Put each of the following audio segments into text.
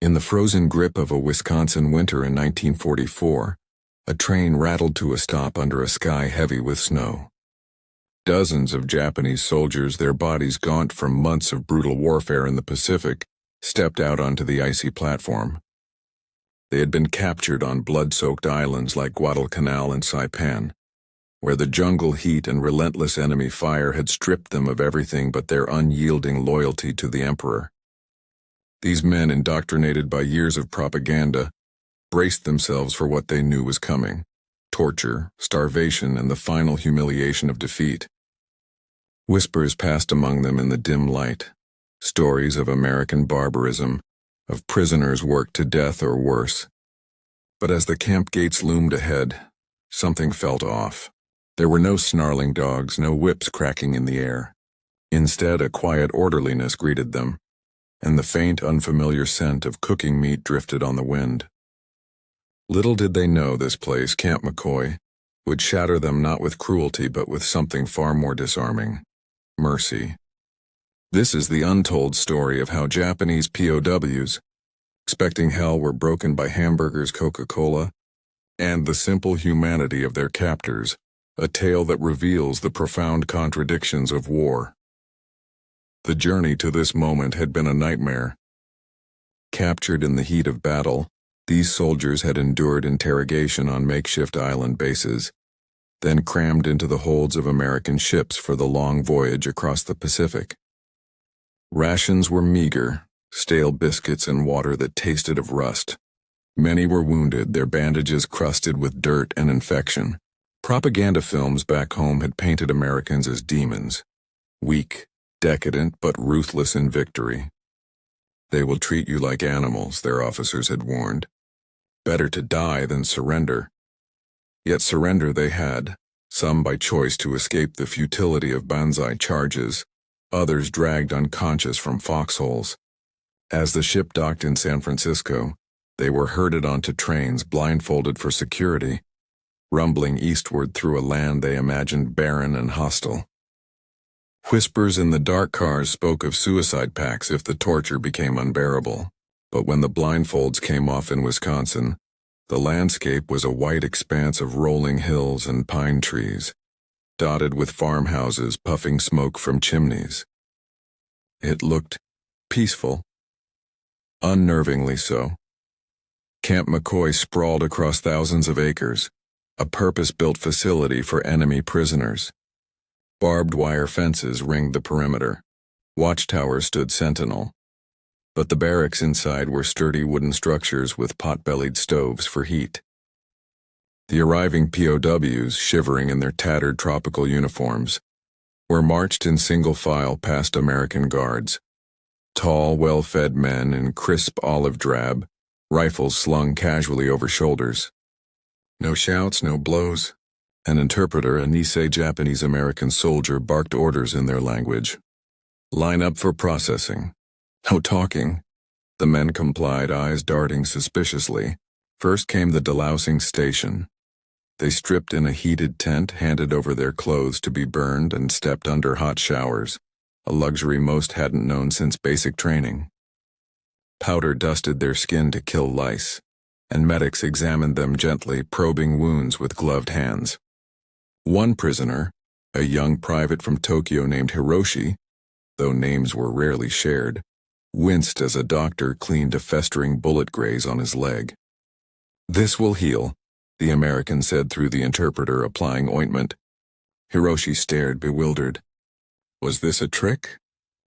In the frozen grip of a Wisconsin winter in 1944, a train rattled to a stop under a sky heavy with snow. Dozens of Japanese soldiers, their bodies gaunt from months of brutal warfare in the Pacific, stepped out onto the icy platform. They had been captured on blood-soaked islands like Guadalcanal and Saipan, where the jungle heat and relentless enemy fire had stripped them of everything but their unyielding loyalty to the emperor. These men, indoctrinated by years of propaganda, braced themselves for what they knew was coming: torture, starvation, and the final humiliation of defeat. Whispers passed among them in the dim light, stories of American barbarism, of prisoners worked to death or worse. But as the camp gates loomed ahead, something felt off. There were no snarling dogs, no whips cracking in the air. Instead, a quiet orderliness greeted them, and the faint, unfamiliar scent of cooking meat drifted on the wind. Little did they know this place, Camp McCoy, would shatter them not with cruelty but with something far more disarming: mercy. This is the untold story of how Japanese POWs, expecting hell, were broken by Hamburgers, Coca-Cola, and the simple humanity of their captors, a tale that reveals the profound contradictions of war. The journey to this moment had been a nightmare. Captured in the heat of battle, these soldiers had endured interrogation on makeshift island bases, then crammed into the holds of American ships for the long voyage across the Pacific. Rations were meager, stale biscuits and water that tasted of rust. Many were wounded, their bandages crusted with dirt and infection. Propaganda films back home had painted Americans as demons, weak, decadent, but ruthless in victory. They will treat you like animals, their officers had warned. Better to die than surrender. Yet surrender they had, some by choice to escape the futility of banzai charges, others dragged unconscious from foxholes. As the ship docked in San Francisco, they were herded onto trains, blindfolded for security, rumbling eastward through a land they imagined barren and hostile. Whispers in the dark cars spoke of suicide pacts if the torture became unbearable. But when the blindfolds came off in Wisconsin, the landscape was a white expanse of rolling hills and pine trees, dotted with farmhouses puffing smoke from chimneys. It looked peaceful, unnervingly so. Camp McCoy sprawled across thousands of acres, a purpose-built facility for enemy prisoners. Barbed wire fences ringed the perimeter. Watchtowers stood sentinel. But the barracks inside were sturdy wooden structures with pot-bellied stoves for heat. The arriving POWs, shivering in their tattered tropical uniforms, were marched in single file past American guards. Tall, well-fed men in crisp olive drab, rifles slung casually over shoulders. No shouts, no blows. An interpreter, a Nisei Japanese-American soldier, barked orders in their language. Line up for processing. No talking. The men complied, eyes darting suspiciously. First came the delousing station. They stripped in a heated tent, handed over their clothes to be burned, and stepped under hot showers, a luxury most hadn't known since basic training. Powder dusted their skin to kill lice, and medics examined them gently, probing wounds with gloved hands. One prisoner, a young private from Tokyo named Hiroshi, though names were rarely shared, winced as a doctor cleaned a festering bullet graze on his leg. "This will heal," the American said through the interpreter, applying ointment. Hiroshi stared, bewildered. Was this a trick?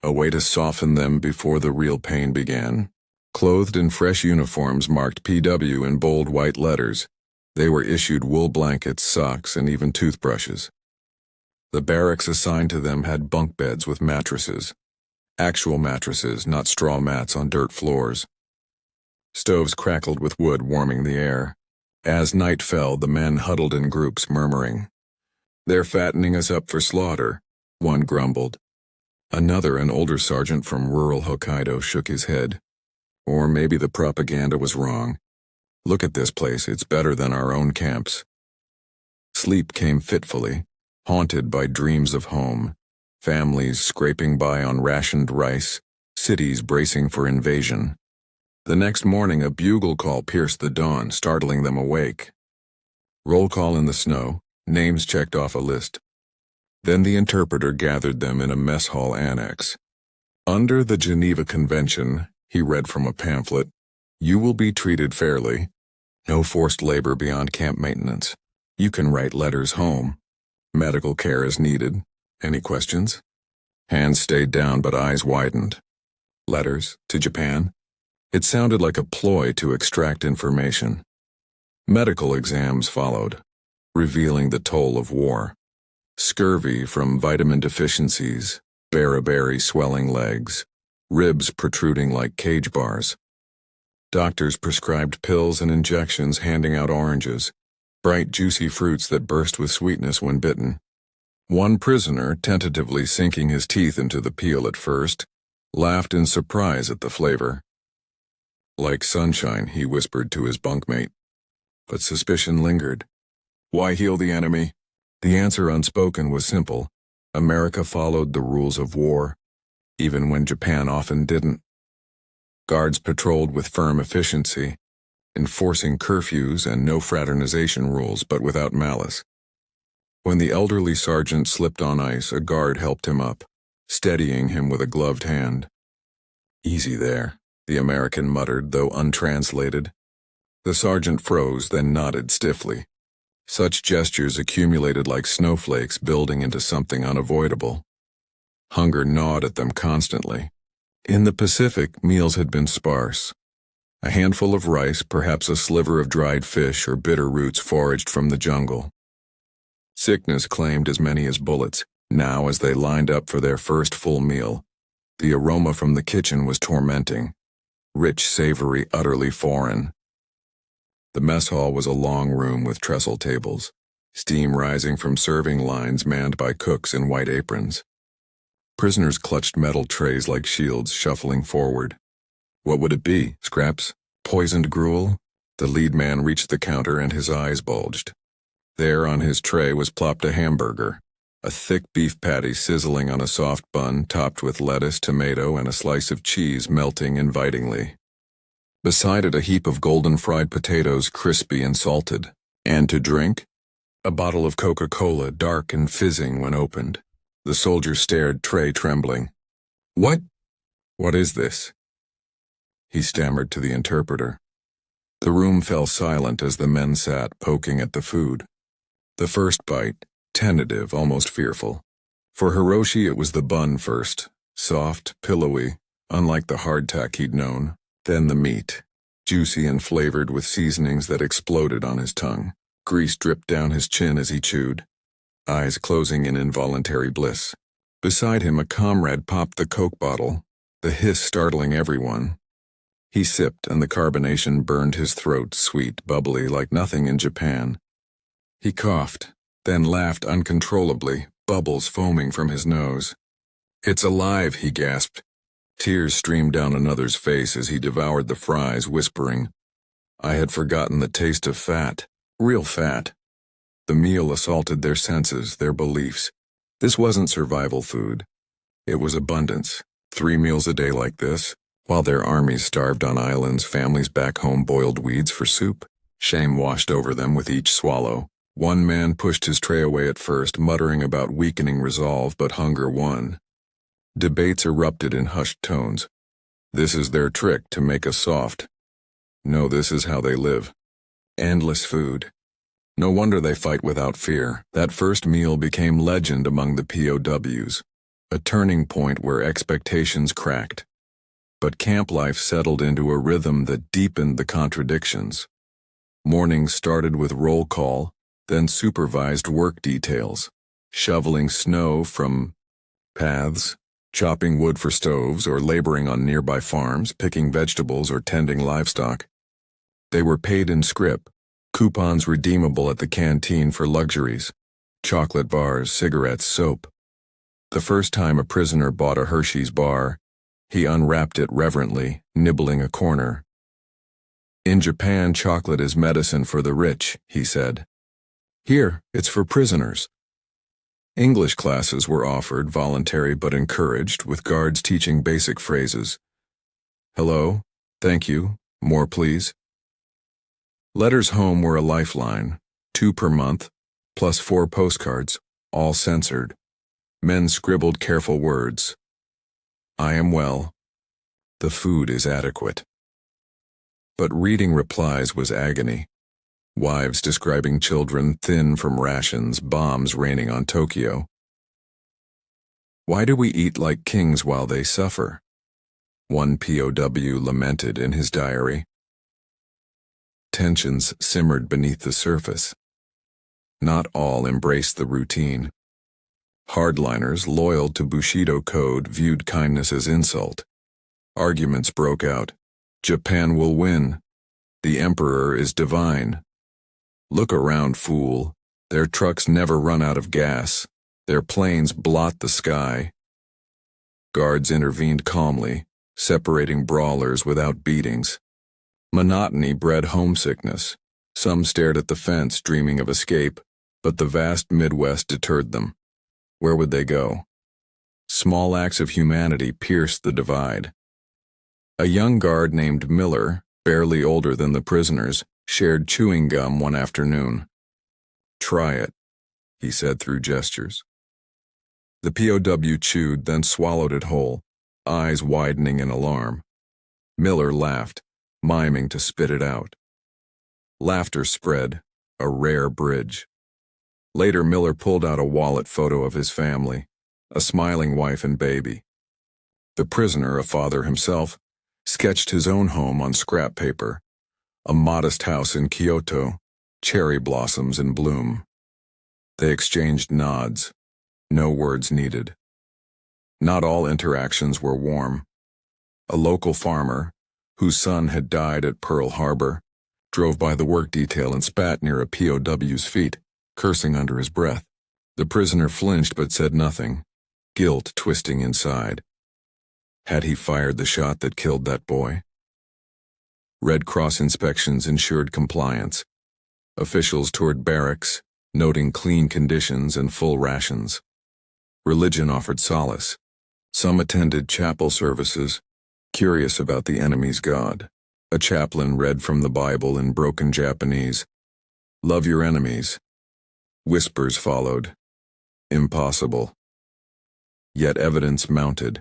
A way to soften them before the real pain began? Clothed in fresh uniforms marked PW in bold white letters, they were issued wool blankets, socks, and even toothbrushes. The barracks assigned to them had bunk beds with mattresses. Actual mattresses, not straw mats on dirt floors. Stoves crackled with wood, warming the air. As night fell, the men huddled in groups, murmuring. "They're fattening us up for slaughter," one grumbled. Another, an older sergeant from rural Hokkaido, shook his head. Or maybe the propaganda was wrong. Look at this place, it's better than our own camps. Sleep came fitfully, haunted by dreams of home, families scraping by on rationed rice, cities bracing for invasion. The next morning, a bugle call pierced the dawn, startling them awake. Roll call in the snow, names checked off a list. Then the interpreter gathered them in a mess hall annex. Under the Geneva Convention, he read from a pamphlet, "You will be treated fairly. No forced labor beyond camp maintenance. You can write letters home. Medical care is needed. Any questions?" Hands stayed down but eyes widened. Letters to Japan? It sounded like a ploy to extract information. Medical exams followed, revealing the toll of war. Scurvy from vitamin deficiencies, beriberi swelling legs, ribs protruding like cage bars. Doctors prescribed pills and injections, handing out oranges, bright juicy fruits that burst with sweetness when bitten. One prisoner, tentatively sinking his teeth into the peel at first, laughed in surprise at the flavor. "Like sunshine," he whispered to his bunkmate. But suspicion lingered. Why heal the enemy? The answer, unspoken, was simple. America followed the rules of war, even when Japan often didn't. Guards patrolled with firm efficiency, enforcing curfews and no fraternization rules, but without malice. When the elderly sergeant slipped on ice, a guard helped him up, steadying him with a gloved hand. "Easy there," the American muttered, though untranslated. The sergeant froze, then nodded stiffly. Such gestures accumulated like snowflakes, building into something unavoidable. Hunger gnawed at them constantly. In the Pacific, meals had been sparse. A handful of rice, perhaps a sliver of dried fish or bitter roots foraged from the jungle. Sickness claimed as many as bullets. Now, as they lined up for their first full meal, the aroma from the kitchen was tormenting. Rich, savory, utterly foreign. The mess hall was a long room with trestle tables, steam rising from serving lines manned by cooks in white aprons. Prisoners clutched metal trays like shields, shuffling forward. What would it be? Scraps? Poisoned gruel? The lead man reached the counter and his eyes bulged. There on his tray was plopped a hamburger, a thick beef patty sizzling on a soft bun topped with lettuce, tomato, and a slice of cheese melting invitingly. Beside it, a heap of golden fried potatoes, crispy and salted. And to drink? A bottle of Coca-Cola, dark and fizzing when opened. The soldier stared, tray trembling. "What? What is this?" he stammered to the interpreter. The room fell silent as the men sat, poking at the food. The first bite, tentative, almost fearful. For Hiroshi, it was the bun first, soft, pillowy, unlike the hardtack he'd known. Then the meat, juicy and flavored with seasonings that exploded on his tongue. Grease dripped down his chin as he chewed, eyes closing in involuntary bliss. Beside him, a comrade popped the Coke bottle, the hiss startling everyone. He sipped, and the carbonation burned his throat, sweet, bubbly, like nothing in Japan. He coughed, then laughed uncontrollably, bubbles foaming from his nose. "It's alive," he gasped. Tears streamed down another's face as he devoured the fries, whispering, "I had forgotten the taste of fat, real fat." The meal assaulted their senses, their beliefs. This wasn't survival food. It was abundance. 3 meals a day like this, while their armies starved on islands, families back home boiled weeds for soup. Shame washed over them with each swallow. One man pushed his tray away at first, muttering about weakening resolve, but hunger won. Debates erupted in hushed tones. This is their trick, to make us soft. No, this is how they live. Endless food. No wonder they fight without fear. That first meal became legend among the POWs, a turning point where expectations cracked. But camp life settled into a rhythm that deepened the contradictions. Mornings started with roll call, then supervised work details, shoveling snow from paths, chopping wood for stoves, or laboring on nearby farms, picking vegetables or tending livestock. They were paid in scrip, coupons redeemable at the canteen for luxuries, chocolate bars, cigarettes, soap. The first time a prisoner bought a Hershey's bar, he unwrapped it reverently, nibbling a corner. "In Japan, chocolate is medicine for the rich," he said. "Here, it's for prisoners." English classes were offered, voluntary but encouraged, with guards teaching basic phrases. "Hello, Thank you. More, please. Letters home were a lifeline, 2 per month, plus 4 postcards, all censored. Men scribbled careful words. I am well. The food is adequate. But reading replies was agony. Wives describing children thin from rations, bombs raining on Tokyo. Why do we eat like kings while they suffer? One POW lamented in his diary. Tensions simmered beneath the surface. Not all embraced the routine. Hardliners loyal to Bushido code viewed kindness as insult. Arguments broke out. Japan will win. The emperor is divine. Look around, fool. Their trucks never run out of gas. Their planes blot the sky. Guards intervened calmly, separating brawlers without beatings. Monotony bred homesickness. Some stared at the fence, dreaming of escape, but the vast Midwest deterred them. Where would they go? Small acts of humanity pierced the divide. A young guard named Miller, barely older than the prisoners, shared chewing gum one afternoon. Try it, he said through gestures. The POW chewed, then swallowed it whole, eyes widening in alarm. Miller laughed, miming to spit it out. Laughter spread, a rare bridge. Later, Miller pulled out a wallet photo of his family, a smiling wife and baby. The prisoner, a father himself, sketched his own home on scrap paper, a modest house in Kyoto, cherry blossoms in bloom. They exchanged nods, no words needed. Not all interactions were warm. A local farmer, whose son had died at Pearl Harbor, drove by the work detail and spat near a POW's feet, cursing under his breath. The prisoner flinched but said nothing, guilt twisting inside. Had he fired the shot that killed that boy? Red Cross inspections ensured compliance. Officials toured barracks, noting clean conditions and full rations. Religion offered solace. Some attended chapel services, curious about the enemy's God. A chaplain read from the Bible in broken Japanese. Love your enemies. Whispers followed. Impossible. Yet evidence mounted.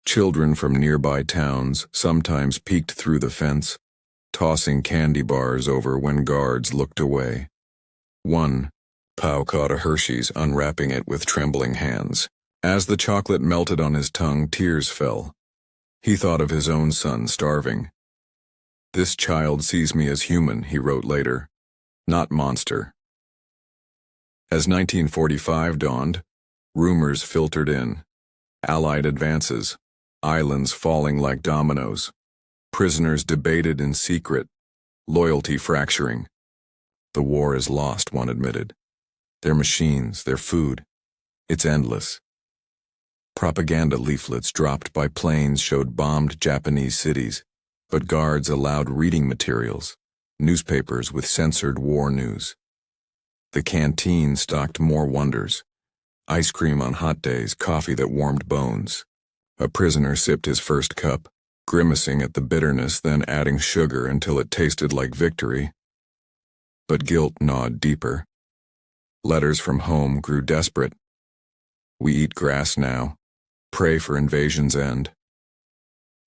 Children from nearby towns sometimes peeked through the fence, tossing candy bars over when guards looked away. One POW caught a Hershey's, unwrapping it with trembling hands. As the chocolate melted on his tongue, tears fell. He thought of his own son starving. This child sees me as human, he wrote later, not monster. As 1945 dawned, rumors filtered in. Allied advances, islands falling like dominoes. Prisoners debated in secret, loyalty fracturing. The war is lost, one admitted. Their machines, their food, it's endless. Propaganda leaflets dropped by planes showed bombed Japanese cities, but guards allowed reading materials, newspapers with censored war news. The canteen stocked more wonders. Ice cream on hot days, coffee that warmed bones. A prisoner sipped his first cup, grimacing at the bitterness, then adding sugar until it tasted like victory. But guilt gnawed deeper. Letters from home grew desperate. We eat grass now. Pray for invasion's end.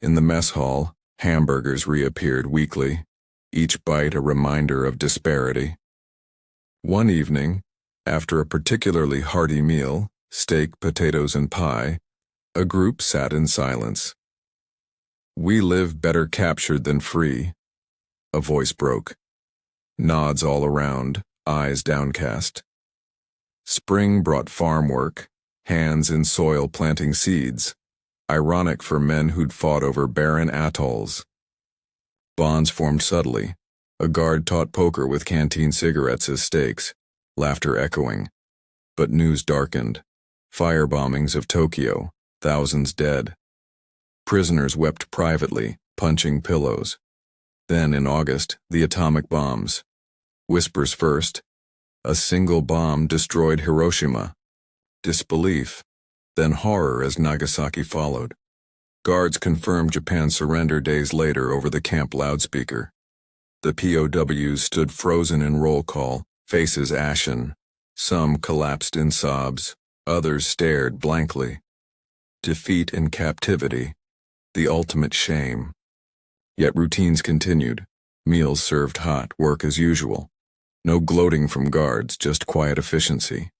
In the mess hall, hamburgers reappeared weekly, each bite a reminder of disparity. One evening, after a particularly hearty meal, steak, potatoes, and pie, a group sat in silence. We live better captured than free, a voice broke. Nods all around, eyes downcast. Spring brought farm work, hands in soil planting seeds, ironic for men who'd fought over barren atolls. Bonds formed subtly. A guard taught poker with canteen cigarettes as stakes, laughter echoing. But news darkened. Fire bombings of Tokyo, thousands dead. Prisoners wept privately, punching pillows. Then, in August, the atomic bombs. Whispers first. A single bomb destroyed Hiroshima. Disbelief, then horror as Nagasaki followed. Guards confirmed Japan's surrender days later over the camp loudspeaker. The POWs stood frozen in roll call, faces ashen. Some collapsed in sobs, others stared blankly. Defeat in captivity, the ultimate shame. Yet routines continued. Meals served hot, work as usual. No gloating from guards, just quiet efficiency.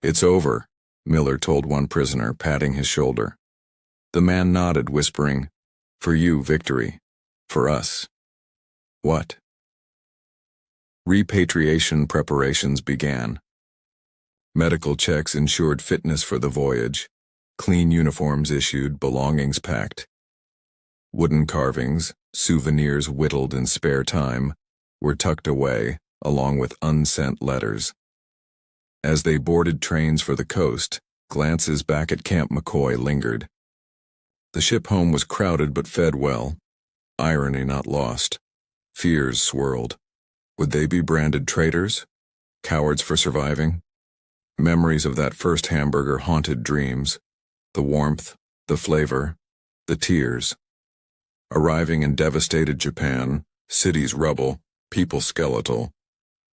"It's over," Miller told one prisoner, patting his shoulder. The man nodded, whispering, "For you, victory. For us." What? Repatriation preparations began. Medical checks ensured fitness for the voyage. Clean uniforms issued, belongings packed. Wooden carvings, souvenirs whittled in spare time, were tucked away, along with unsent letters. As they boarded trains for the coast, glances back at Camp McCoy lingered. The ship home was crowded but fed well. Irony not lost. Fears swirled. Would they be branded traitors? Cowards for surviving? Memories of that first hamburger haunted dreams. The warmth, the flavor, the tears. Arriving in devastated Japan, cities rubble, people skeletal,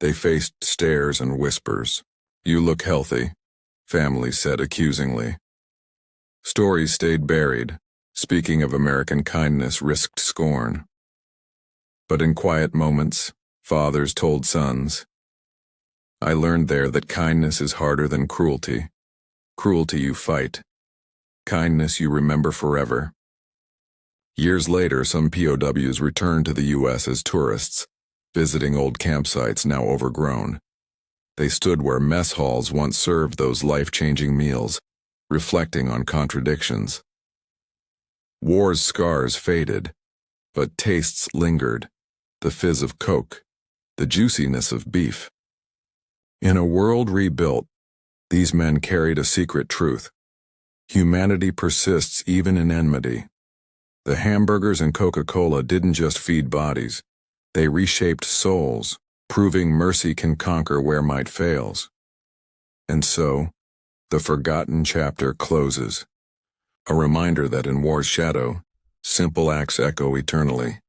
they faced stares and whispers. "You look healthy," families said accusingly. Stories stayed buried. Speaking of American kindness risked scorn. But in quiet moments, fathers told sons, "I learned there that kindness is harder than cruelty. Cruelty you fight. Kindness you remember forever." Years later, some POWs returned to the U.S. as tourists, visiting old campsites now overgrown. They stood where mess halls once served those life-changing meals, reflecting on contradictions. War's scars faded, but tastes lingered. The fizz of Coke, the juiciness of beef. In a world rebuilt, these men carried a secret truth. Humanity persists even in enmity. The hamburgers and Coca-Cola didn't just feed bodies. They reshaped souls, proving mercy can conquer where might fails. And so, the forgotten chapter closes. A reminder that in war's shadow, simple acts echo eternally.